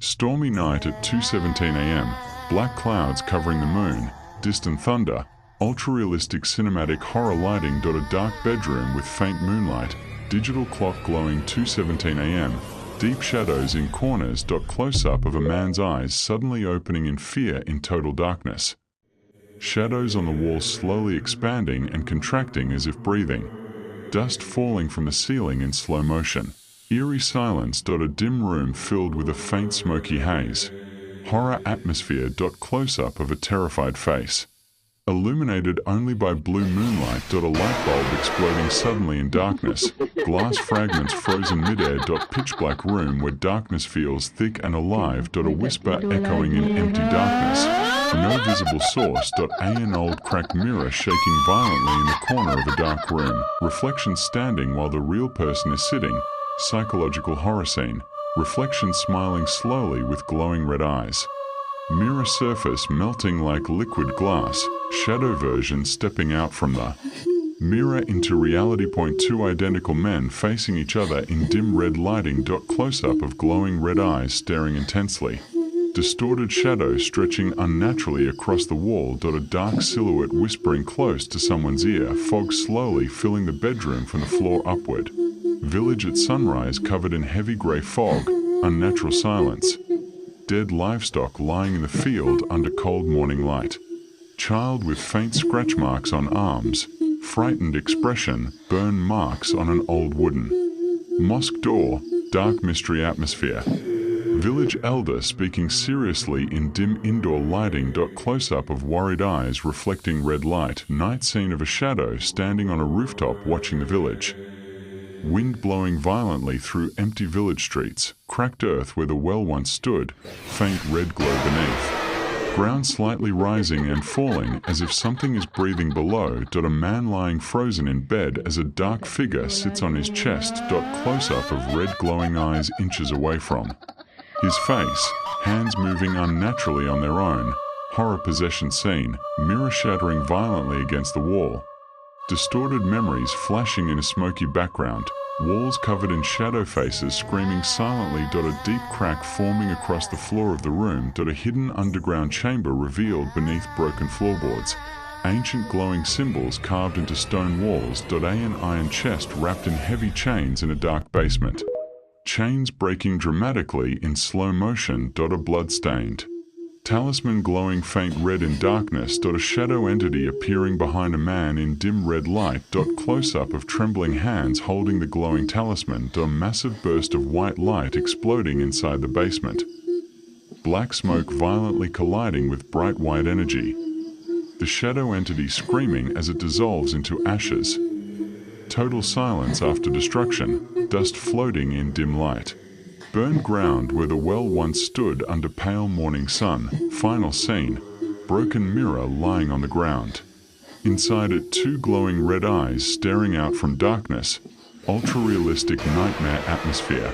Stormy night at 2:17 a.m. Black clouds covering the moon, distant thunder, ultra-realistic cinematic horror lighting. A dark bedroom with faint moonlight, digital clock glowing 2:17 a.m. Deep shadows in corners. Close-up of a man's eyes suddenly opening in fear in total darkness. Shadows on the wall slowly expanding and contracting as if breathing. Dust falling from the ceiling in slow motion. Eerie silence. A dim room filled with a faint smoky haze. Horror atmosphere. Close-up of a terrified face. Illuminated only by blue moonlight. A light bulb exploding suddenly in darkness. Glass fragments frozen midair. Pitch black room where darkness feels thick and alive. A whisper echoing in empty darkness. No visible source. An old cracked mirror shaking violently in the corner of a dark room. Reflection standing while the real person is sitting. Psychological horror scene. Reflection smiling slowly with glowing red eyes. Mirror surface melting like liquid glass. Shadow version stepping out from the mirror into reality. Two identical men facing each other in dim red lighting. Close-up of glowing red eyes staring intensely. Distorted shadow stretching unnaturally across the wall. A dark silhouette whispering close to someone's ear. Fog slowly filling the bedroom from the floor upward. Village at sunrise covered in heavy grey fog. Unnatural silence. Dead livestock lying in the field under cold morning light. Child with faint scratch marks on arms. Frightened expression. Burn marks on an old wooden mosque door. Dark mystery atmosphere. Village elder speaking seriously in dim indoor lighting. Close-up of worried eyes reflecting red light. Night scene of a shadow standing on a rooftop watching the village. Wind blowing violently through empty village streets. Cracked earth where the well once stood. Faint red glow beneath. Ground slightly rising and falling as if something is breathing below. A man lying frozen in bed as a dark figure sits on his chest. Close-up of red glowing eyes inches away from his face. Hands moving unnaturally on their own. Horror possession scene. Mirror shattering violently against the wall. Distorted memories flashing in a smoky background. Walls covered in shadow faces screaming silently. A deep crack forming across the floor of the room. A hidden underground chamber revealed beneath broken floorboards. Ancient glowing symbols carved into stone walls. An iron chest wrapped in heavy chains in a dark basement. Chains breaking dramatically in slow motion. A blood-stained talisman glowing faint red in darkness. A shadow entity appearing behind a man in dim red light. Close-up of trembling hands holding the glowing talisman. Massive burst of white light exploding inside the basement. Black smoke violently colliding with bright white energy. The shadow entity screaming as it dissolves into ashes. Total silence after destruction. Dust floating in dim light. Burned ground where the well once stood under pale morning sun. Final scene. Broken mirror lying on the ground. Inside it, two glowing red eyes staring out from darkness. Ultra-realistic nightmare atmosphere.